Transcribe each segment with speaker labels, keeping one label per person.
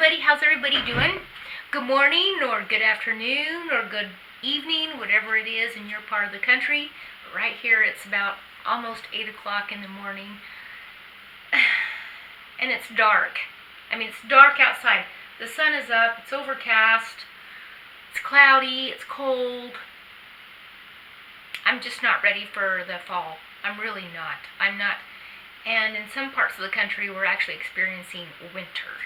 Speaker 1: everybody. How's everybody doing? Good morning or good afternoon or good evening, whatever it is in your part of the country. But right here it's about almost 8 o'clock in the morning. And it's dark. I mean, it's dark outside. The sun is up. It's overcast. It's cloudy. It's cold. I'm just not ready for the fall. I'm really not. I'm not. And in some parts of the country, we're actually experiencing winter.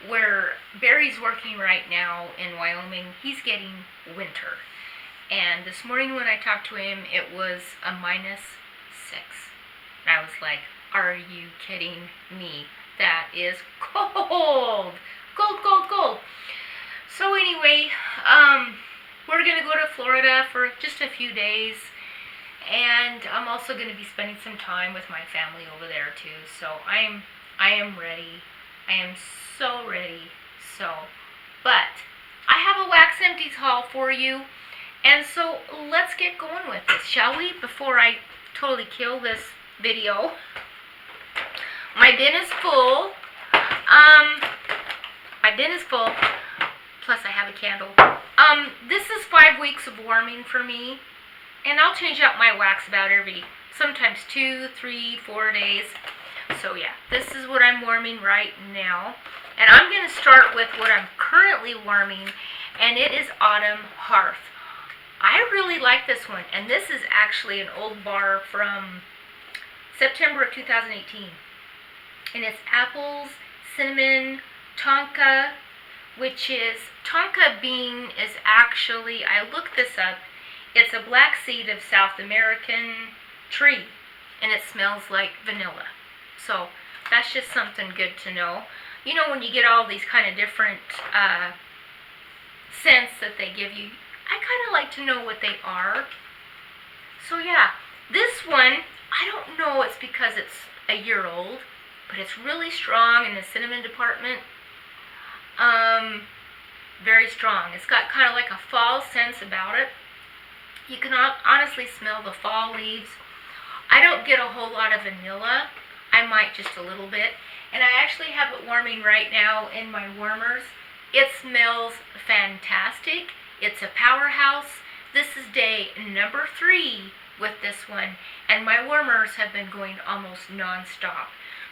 Speaker 1: Where Barry's working right now in Wyoming, he's getting winter. And this morning when I talked to him, it was a -6. And I was like, are you kidding me? That is cold. Cold, cold, cold. So anyway, we're going to go to Florida for just a few days. And I'm also going to be spending some time with my family over there too. So I am ready. I am so ready. But I have a Wax Empties haul for you. And so let's get going with this, shall we? Before I totally kill this video. My bin is full. My bin is full. Plus I have a candle. This is 5 weeks of warming for me. And I'll change out my wax about sometimes 2, 3, 4 days. So yeah, this is what I'm warming right now. And I'm going to start with what I'm currently warming, and it is Autumn Hearth. I really like this one, and this is actually an old bar from September of 2018. And it's apples, cinnamon, tonka, which is, tonka bean is actually, I looked this up, it's a black seed of South American tree, and it smells like vanilla. So that's just something good to know. You know, when you get all these kind of different scents that they give you, I kind of like to know what they are. So yeah, this one, I don't know, it's because it's a year old, but it's really strong in the cinnamon department. Very strong. It's got kind of like a fall sense about it. You can honestly smell the fall leaves. I don't get a whole lot of vanilla. I might just a little bit. And I actually have it warming right now in my warmers. It smells fantastic. It's a powerhouse. This is day number 3 with this one. And my warmers have been going almost non-stop.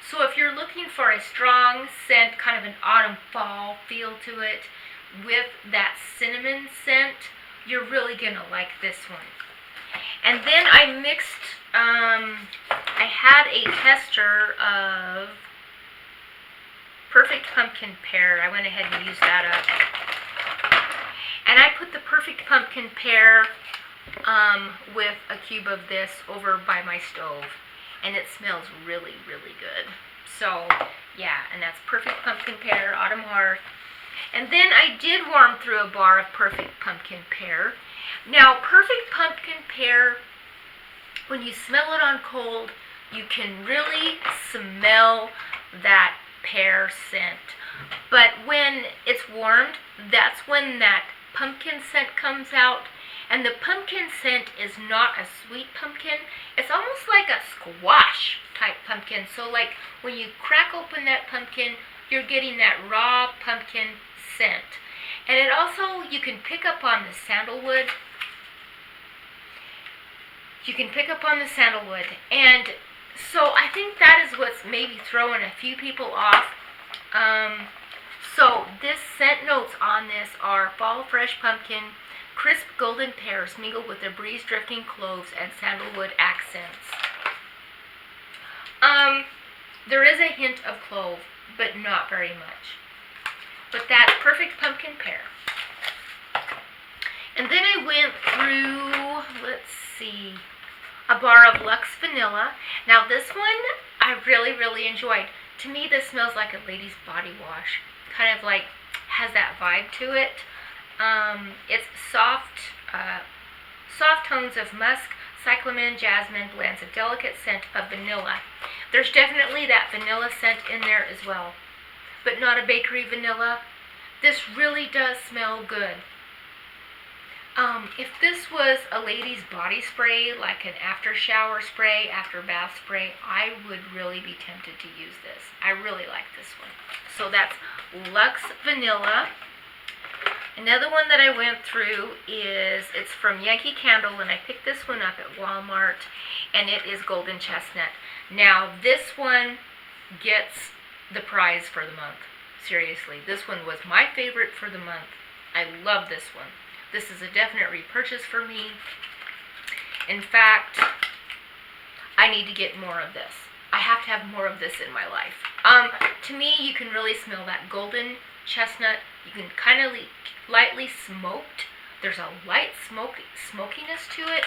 Speaker 1: So if you're looking for a strong scent, kind of an autumn fall feel to it, with that cinnamon scent, you're really gonna like this one. And then I mixed, I had a tester of Perfect Pumpkin Pear. I went ahead and used that up. And I put the Perfect Pumpkin Pear with a cube of this over by my stove. And it smells really, really good. So, yeah, and that's Perfect Pumpkin Pear, Autumn Hearth. And then I did warm through a bar of Perfect Pumpkin Pear. Now, Perfect Pumpkin Pear, when you smell it on cold, you can really smell that pear scent. But when it's warmed, that's when that pumpkin scent comes out. And the pumpkin scent is not a sweet pumpkin. It's almost like a squash type pumpkin. So like when you crack open that pumpkin, you're getting that raw pumpkin scent. And it also, you can pick up on the sandalwood. You can pick up on the sandalwood. And so I think that is what's maybe throwing a few people off. So this scent notes on this are fall fresh pumpkin, crisp golden pears mingled with a breeze drifting cloves and sandalwood accents. There is a hint of clove, but not very much. But that's Perfect Pumpkin Pear. And then I went through, let's see, a bar of Lux Vanilla. Now this one I really, really enjoyed. To me this smells like a lady's body wash. Kind of like has that vibe to it. It's soft tones of musk, cyclamen, jasmine, blends a delicate scent of vanilla. There's definitely that vanilla scent in there as well, but not a bakery vanilla. This really does smell good. If this was a lady's body spray, like an after shower spray, after bath spray, I would really be tempted to use this. I really like this one. So that's Lux Vanilla. Another one that I went through it's from Yankee Candle, and I picked this one up at Walmart, and it is Golden Chestnut. Now, this one gets the prize for the month. Seriously, this one was my favorite for the month. I love this one. This is a definite repurchase for me. In fact, I need to get more of this. I have to have more of this in my life. To me, you can really smell that golden chestnut. You can kind of lightly smoked. There's a light smokiness to it.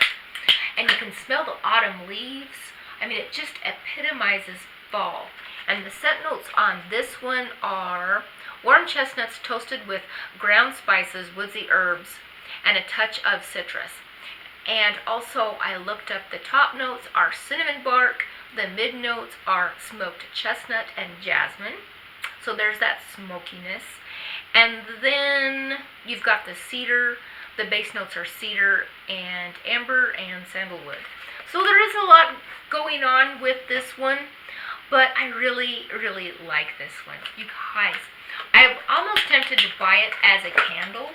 Speaker 1: And you can smell the autumn leaves. I mean, it just epitomizes fall. And the scent notes on this one are warm chestnuts toasted with ground spices, woodsy herbs, and a touch of citrus. And also, I looked up the top notes are cinnamon bark. The mid notes are smoked chestnut and jasmine. So there's that smokiness. And then you've got the cedar. The base notes are cedar and amber and sandalwood. So there is a lot going on with this one, but I really, really like this one. You guys, I'm almost tempted to buy it as a candle,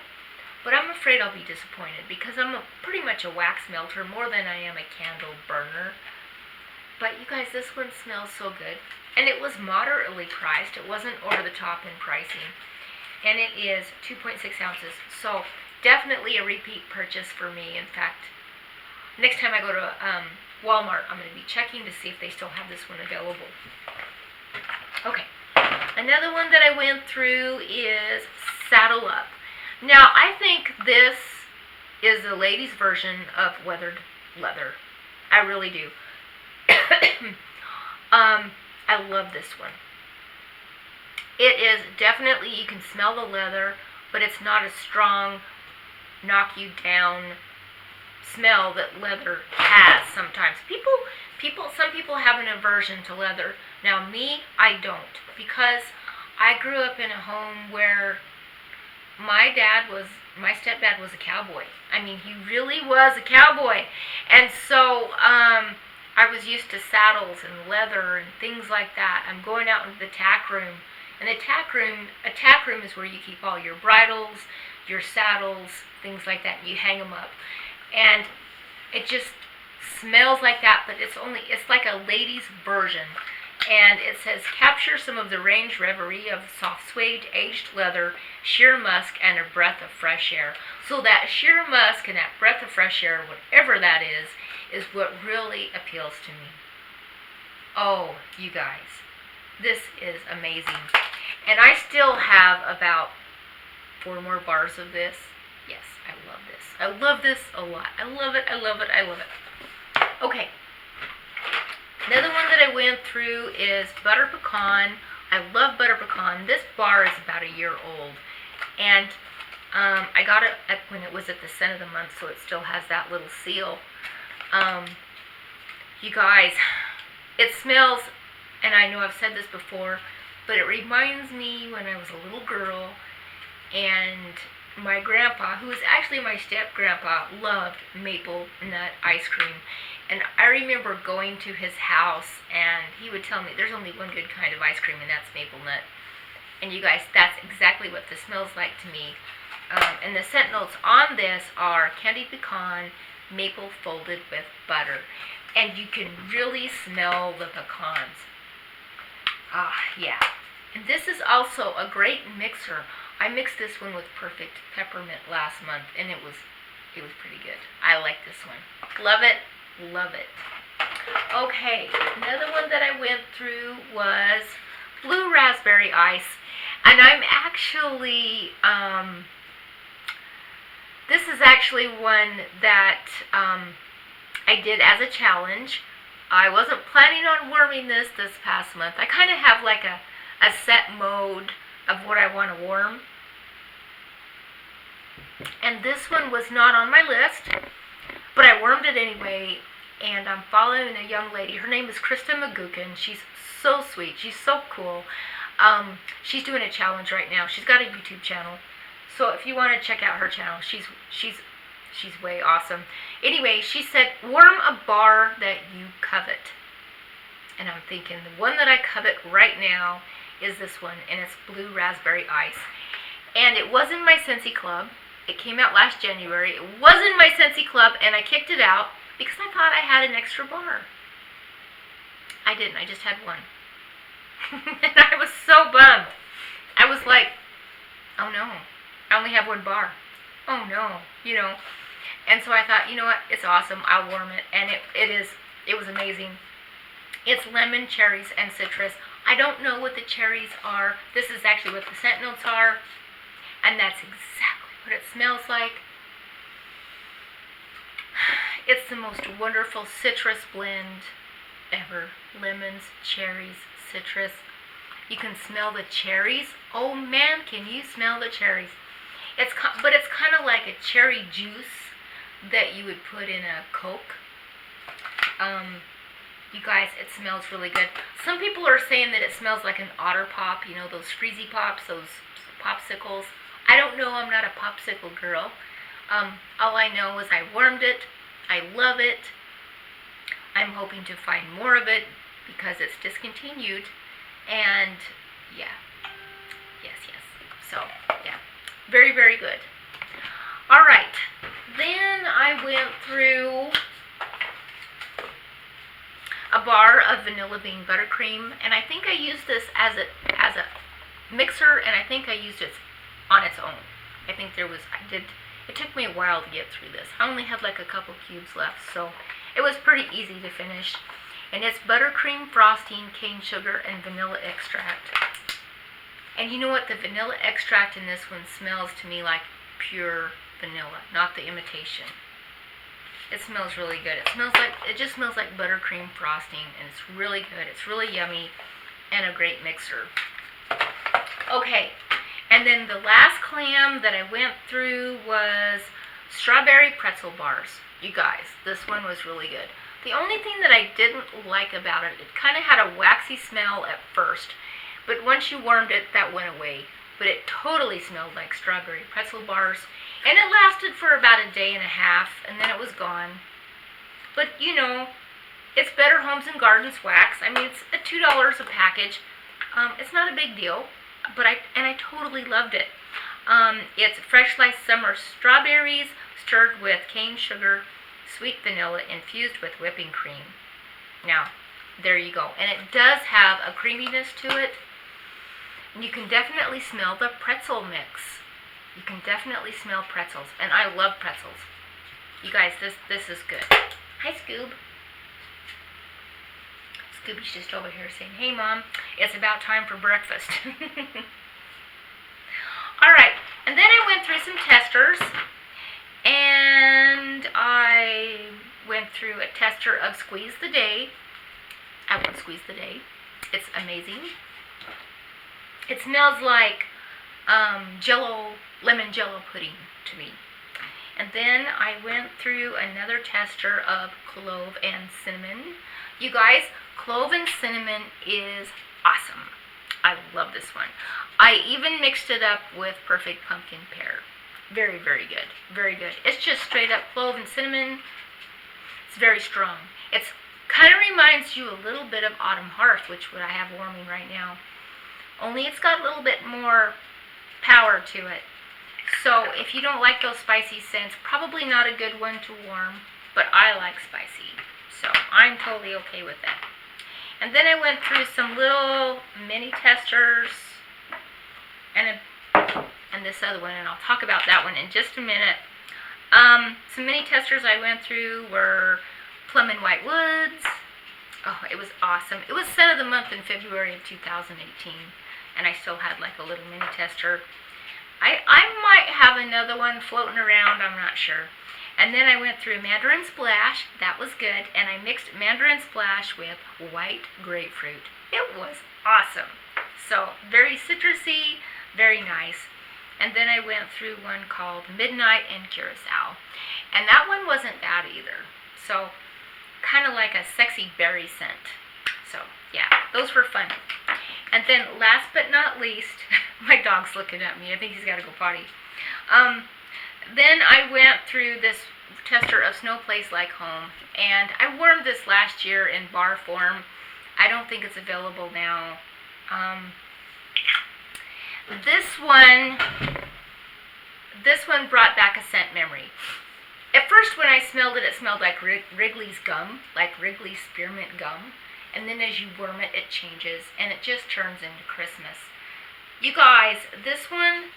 Speaker 1: but I'm afraid I'll be disappointed because I'm pretty much a wax melter more than I am a candle burner. But you guys, this one smells so good. And it was moderately priced. It wasn't over the top in pricing. And it is 2.6 ounces. So definitely a repeat purchase for me. In fact, next time I go to Walmart, I'm going to be checking to see if they still have this one available. Okay. Another one that I went through is Saddle Up. Now, I think this is a lady's version of weathered leather. I really do. I love this one. It is definitely, you can smell the leather, but it's not a strong, knock you down smell that leather has sometimes. Some people have an aversion to leather. Now me, I don't, because I grew up in a home where my stepdad was a cowboy. I mean, he really was a cowboy. And so, I was used to saddles and leather and things like that. I'm going out into the tack room. And a tack room is where you keep all your bridles, your saddles, things like that, and you hang them up. And it just smells like that, but it's like a lady's version. And it says, capture some of the range reverie of soft suede, aged leather, sheer musk, and a breath of fresh air. So that sheer musk and that breath of fresh air, whatever that is what really appeals to me. Oh, you guys, this is amazing. And I still have about 4 more bars of this. Yes, I love this. I love this a lot. I love it, I love it, I love it. Okay. Another one that I went through is Butter Pecan. I love Butter Pecan. This bar is about a year old. And I got it when it was at the Scent of the Month, so it still has that little seal. You guys, it smells, and I know I've said this before, but it reminds me when I was a little girl, and my grandpa, who was actually my step-grandpa, loved maple nut ice cream. And I remember going to his house, and he would tell me, there's only one good kind of ice cream, and that's maple nut. And you guys, that's exactly what this smells like to me. And the scent notes on this are candied pecan, maple folded with butter. And you can really smell the pecans. Ah, yeah. And this is also a great mixer. I mixed this one with Perfect Peppermint last month, and it was pretty good. I like this one. Love it. Love it. Okay, another one that I went through was Blue Raspberry Ice. And I'm actually, this is actually one that I did as a challenge. I wasn't planning on warming this past month. I kind of have like a set mode of what I want to warm. And this one was not on my list, but I wormed it anyway, and I'm following a young lady. Her name is Krista McGuckin. She's so sweet. She's so cool. She's doing a challenge right now. She's got a YouTube channel. So if you want to check out her channel, she's way awesome. Anyway, she said, warm a bar that you covet. And I'm thinking, the one that I covet right now is this one, and it's Blue Raspberry Ice. And it was in my Scentsy Club. It came out last January. It was in my Scentsy Club, and I kicked it out because I thought I had an extra bar. I didn't. I just had one. And I was so bummed. I was like, oh no, I only have one bar. Oh no, you know. And so I thought, you know what, it's awesome. I'll warm it. And it was amazing. It's lemon, cherries, and citrus. I don't know what the cherries are. This is actually what the scent notes are. And that's exactly what it smells like. It's the most wonderful citrus blend ever. Lemons, cherries, citrus. You can smell the cherries. Oh man, can you smell the cherries? But it's kind of like a cherry juice that you would put in a Coke. You guys, it smells really good. Some people are saying that it smells like an Otter Pop, you know, those freezy pops, those popsicles. I don't know, I'm not a popsicle girl. All I know is I warmed it. I love it. I'm hoping to find more of it because it's discontinued. And yeah, yes. So yeah, very, very good. All right, then I went through a bar of vanilla bean buttercream, and I think I used this as a mixer, and I think I used it on its own. It took me a while to get through this. I only had like a couple cubes left, so it was pretty easy to finish. And it's buttercream, frosting, cane sugar, and vanilla extract. And you know what? The vanilla extract in this one smells to me like pure vanilla, not the imitation. It smells really good. It just smells like buttercream frosting, and it's really good. It's really yummy and a great mixer. Okay, and then the last clam that I went through was strawberry pretzel bars. You guys, this one was really good. The only thing that I didn't like about it kind of had a waxy smell at first, but once you warmed it, that went away. But it totally smelled like strawberry pretzel bars, and it lasted for about a day and a half, and then it was gone. But, you know, it's Better Homes and Gardens wax. I mean, it's $2 a package. It's not a big deal, but I totally loved it. It's fresh sliced summer strawberries stirred with cane sugar, sweet vanilla infused with whipping cream. Now, there you go. And it does have a creaminess to it. And you can definitely smell the pretzel mix. You can definitely smell pretzels. And I love pretzels. You guys, this is good. Hi, Scoob. Scooby's just over here saying, hey, Mom, it's about time for breakfast. All right. And then I went through some testers. And I went through a tester of Squeeze the Day. I want Squeeze the Day. It's amazing. It smells like lemon jello pudding to me. And then I went through another tester of Clove and Cinnamon. You guys, Clove and Cinnamon is awesome. I love this one. I even mixed it up with Perfect Pumpkin Pear. Very, very good. Very good. It's just straight up clove and cinnamon. It's very strong. It's kind of reminds you a little bit of Autumn Hearth, which I have warming right now. Only it's got a little bit more power to it. So if you don't like those spicy scents, probably not a good one to warm, but I like spicy. So I'm totally okay with that. And then I went through some little mini testers and this other one, and I'll talk about that one in just a minute. Some mini testers I went through were Plum and White Woods. Oh, it was awesome. It was Scent of the Month in February of 2018, and I still had like a little mini tester. I might have another one floating around, I'm not sure. And then I went through Mandarin Splash. That was good. And I mixed Mandarin Splash with white grapefruit. It was awesome. So very citrusy, very nice. And then I went through one called Midnight and Curacao. And that one wasn't bad either. So kind of like a sexy berry scent. So yeah, those were fun. And then last but not least, my dog's looking at me. I think he's got to go potty. Then I went through this tester of Snow Place Like Home, and I warmed this last year in bar form. I don't think it's available now. This one brought back a scent memory. At first when I smelled it, it smelled like Wrigley's gum, like Wrigley's spearmint gum. And then as you warm it, it changes, and it just turns into Christmas. You guys, this one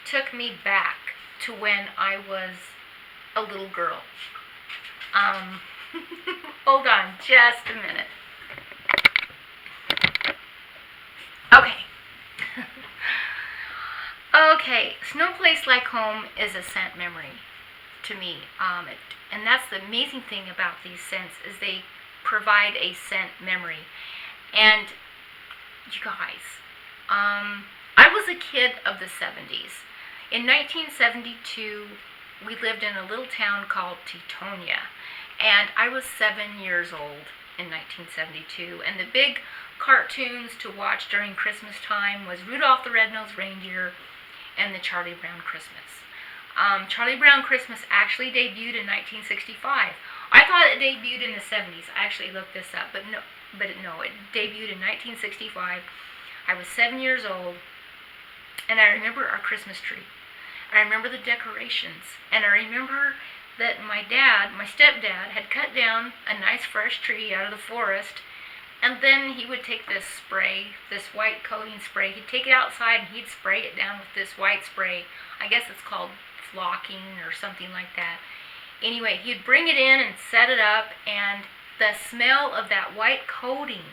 Speaker 1: took me back to when I was a little girl. Hold on just a minute. Okay. Okay, No Place Like Home is a scent memory to me. And that's the amazing thing about these scents, is they provide a scent memory. And you guys, I was a kid of the 70s. In 1972, we lived in a little town called Teutonia, and I was 7 years old in 1972, and the big cartoons to watch during Christmas time was Rudolph the Red-Nosed Reindeer and the Charlie Brown Christmas. Charlie Brown Christmas actually debuted in 1965. I thought it debuted in the 70s. I actually looked this up, but no, it debuted in 1965. I was 7 years old, and I remember our Christmas tree. I remember the decorations, and I remember that my stepdad, had cut down a nice fresh tree out of the forest, and then he would take this spray, this white coating spray, he'd take it outside and he'd spray it down with this white spray. I guess it's called flocking or something like that. Anyway, he'd bring it in and set it up, and the smell of that white coating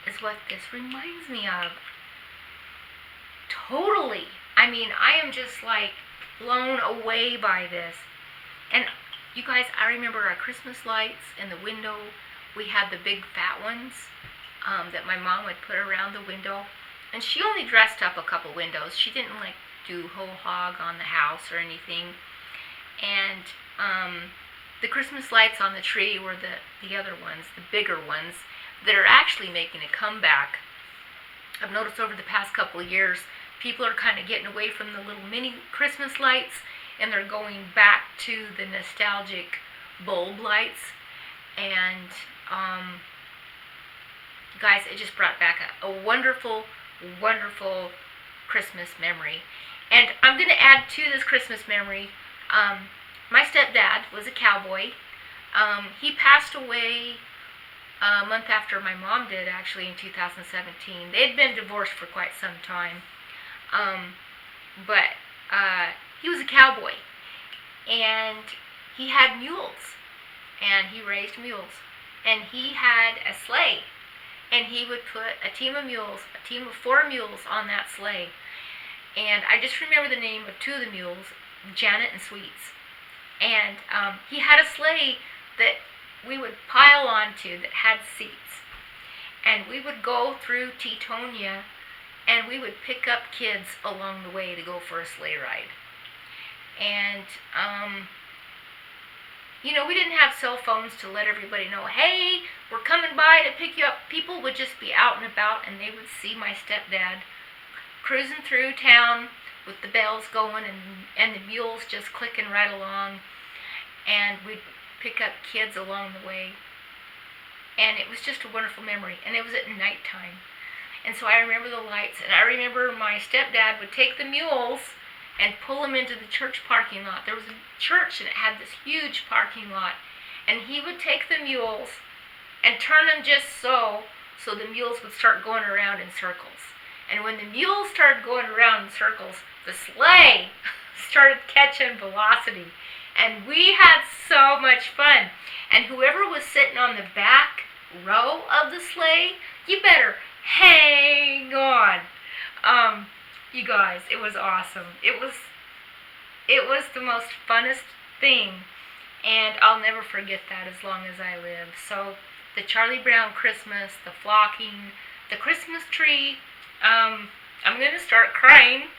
Speaker 1: is what this reminds me of. Totally. I mean, I am just like blown away by this. And you guys, I remember our Christmas lights in the window. We had the big fat ones that my mom would put around the window. And she only dressed up a couple windows. She didn't like do whole hog on the house or anything. And the Christmas lights on the tree were the other ones, the bigger ones, that are actually making a comeback. I've noticed over the past couple of years, people are kind of getting away from the little mini Christmas lights, and they're going back to the nostalgic bulb lights. And guys, it just brought back a wonderful, wonderful Christmas memory. And I'm going to add to this Christmas memory, my stepdad was a cowboy. He passed away a month after my mom did, actually, in 2017. They had been divorced for quite some time. But he was a cowboy, and he had mules, and he raised mules, and he had a sleigh, and he would put a team of 4 mules on that sleigh. And I just remember the name of 2 of the mules, Janet and Sweets. And he had a sleigh that we would pile onto that had seats. And we would go through Teutonia, and we would pick up kids along the way to go for a sleigh ride. And, you know, we didn't have cell phones to let everybody know, hey, we're coming by to pick you up. People would just be out and about, and they would see my stepdad cruising through town with the bells going and the mules just clicking right along. And we'd pick up kids along the way. And it was just a wonderful memory. And it was at nighttime. And so I remember the lights, and I remember my stepdad would take the mules and pull them into the church parking lot. There was a church, and it had this huge parking lot. And he would take the mules and turn them just so the mules would start going around in circles. And when the mules started going around in circles, the sleigh started catching velocity. And we had so much fun. And whoever was sitting on the back row of the sleigh, you better hang on. You guys, it was awesome. It was the most funnest thing, and I'll never forget that as long as I live. So the Charlie Brown Christmas, the flocking, the Christmas tree, I'm going to start crying.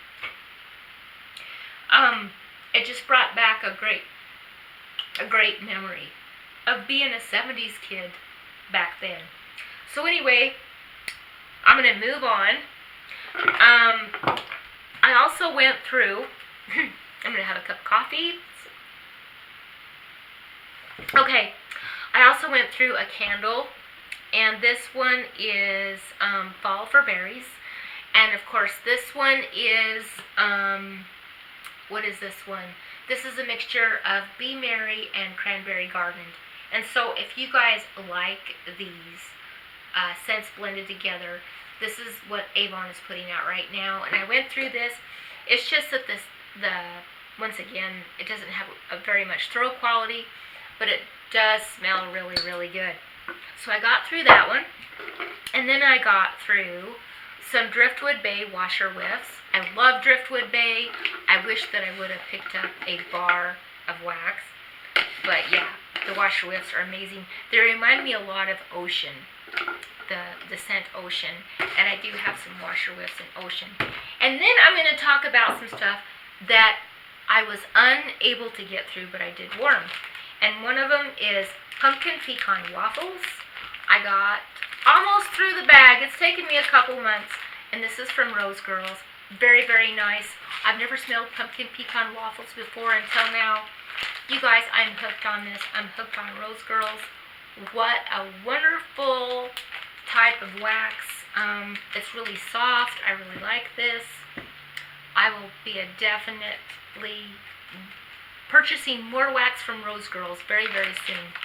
Speaker 1: It just brought back a great memory of being a 70s kid back then. So anyway, I'm going to move on. I also went through, I'm going to have a cup of coffee. Okay, I also went through a candle And this one is Fall for Berries. And of course, this one is, what is this one? This is a mixture of Be Merry and Cranberry Garden. And so if you guys like these scents blended together, this is what Avon is putting out right now. And I went through this. It's just that once again, it doesn't have a very much throw quality, but it does smell really, really good. So I got through that one. And then I got through some Driftwood Bay Washer Whiffs. I love Driftwood Bay. I wish that I would have picked up a bar of wax. But yeah, the Washer Whiffs are amazing. They remind me a lot of Ocean, the scent Ocean. And I do have some Washer Whiffs in Ocean. And then I'm going to talk about some stuff that I was unable to get through, but I did warm. And one of them is Pumpkin Pecan Waffles. I got almost through the bag. It's taken me a couple months. And this is from Rose Girls. Very, very nice. I've never smelled pumpkin pecan waffles before until now. You guys, I'm hooked on this. I'm hooked on Rose Girls. What a wonderful type of wax. It's really soft. I really like this. I will be definitely purchasing more wax from Rose Girls very, very soon.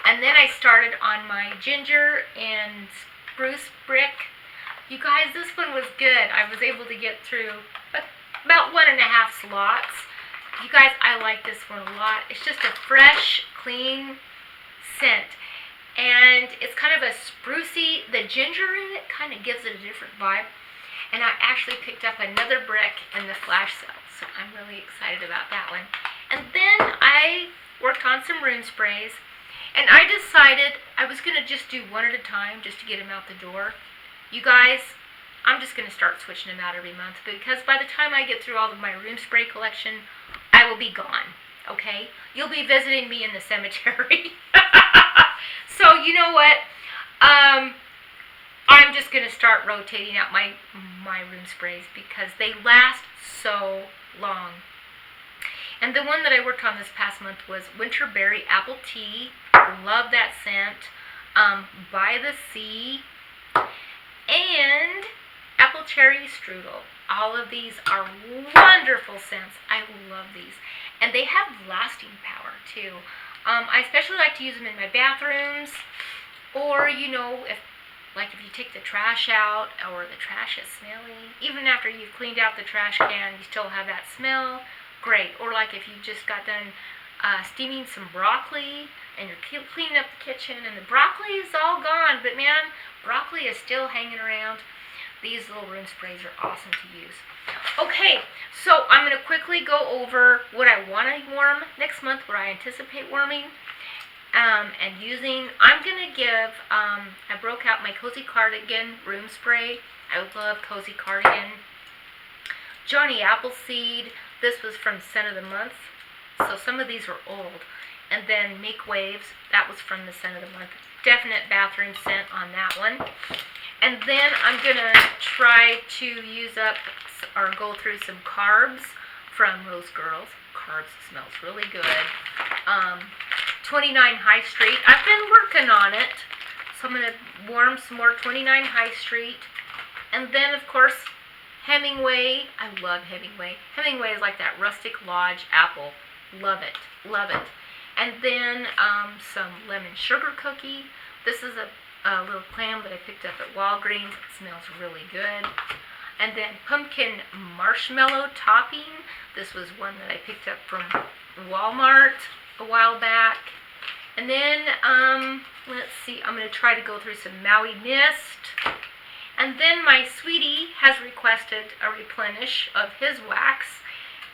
Speaker 1: And then I started on my ginger and spruce brick. You guys, this one was good. I was able to get through about 1.5 slots. You guys, I like this one a lot. It's just a fresh, clean scent. And it's kind of a sprucey, the ginger in it kind of gives it a different vibe. And I actually picked up another brick in the flash sale. So I'm really excited about that one. And then I worked on some room sprays. And I decided I was going to just do one at a time just to get them out the door. You guys, I'm just going to start switching them out every month because by the time I get through all of my room spray collection, I will be gone, okay? You'll be visiting me in the cemetery. So, you know what? I'm just going to start rotating out my room sprays because they last so long. And the one that I worked on this past month was Winterberry Apple Tea. Love that scent. By the Sea. And Apple Cherry Strudel. All of these are wonderful scents. I love these. And they have lasting power too. I especially like to use them in my bathrooms. Or, you know, if you take the trash out or the trash is smelly. Even after you've cleaned out the trash can, you still have that smell. Great. Or like if you just got done steaming some broccoli and you're cleaning up the kitchen and the broccoli is all gone, but man, broccoli is still hanging around. These little room sprays are awesome to use. Okay, so I'm going to quickly go over what I want to warm next month, what I anticipate warming and using. I'm going to give, I broke out my Cozy Cardigan room spray. I love Cozy Cardigan. Johnny Appleseed. This was from Scent of the Month. So some of these were old. And then Make Waves. That was from the Scent of the Month. Definite bathroom scent on that one. And then I'm going to try to use up or go through some Carbs from Rose Girls. Carbs smells really good. 29 High Street. I've been working on it. So I'm going to warm some more 29 High Street. And then, of course, Hemingway. I love Hemingway. Hemingway is like that rustic lodge apple. Love it. Love it. And then some lemon sugar cookie. This is a little clam that I picked up at Walgreens. It smells really good. And then pumpkin marshmallow topping. This was one that I picked up from Walmart a while back. And then, let's see, I'm going to try to go through some Maui Mist. And then my sweetie has requested a replenish of his wax.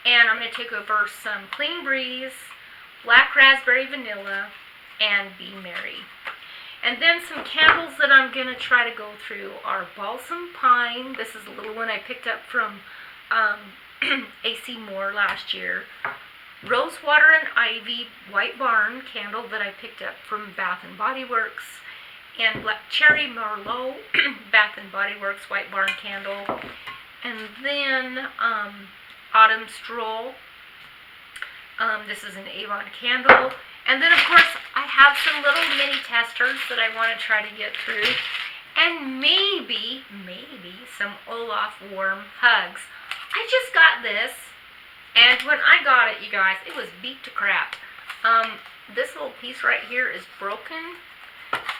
Speaker 1: And I'm going to take over some Clean Breeze, Black Raspberry Vanilla, and Be Merry. And then some candles that I'm going to try to go through are Balsam Pine. This is a little one I picked up from AC Moore last year. Rosewater and Ivy White Barn candle that I picked up from Bath and Body Works. And Cherry Merlot Bath and Body Works White Barn candle. And then Autumn Stroll. This is an Avon candle. And then, of course, I have some little mini testers that I want to try to get through. And maybe some Olaf warm hugs. I just got this. And when I got it, you guys, it was beat to crap. This little piece right here is broken.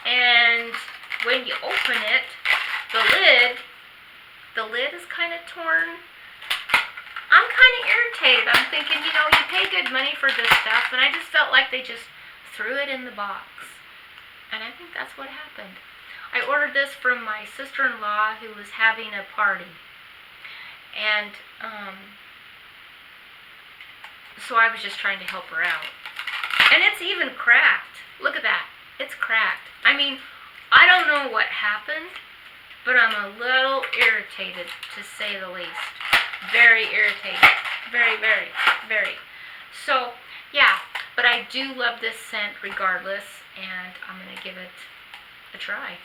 Speaker 1: And when you open it, the lid is kind of torn. I'm kind of irritated. I'm thinking, you know, you pay good money for this stuff, and I just felt like they just threw it in the box. And I think that's what happened. I ordered this from my sister-in-law who was having a party. And, so I was just trying to help her out. And it's even cracked. Look at that. It's cracked. I mean, I don't know what happened, but I'm a little irritated, to say the least. Very irritated. Very, very, very. So, yeah. But I do love this scent regardless, and I'm going to give it a try.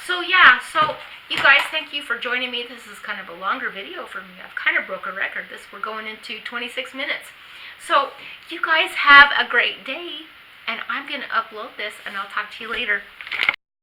Speaker 1: So, yeah. So, you guys, thank you for joining me. This is kind of a longer video for me. I've kind of broke a record. We're going into 26 minutes. So, you guys have a great day, and I'm going to upload this, and I'll talk to you later.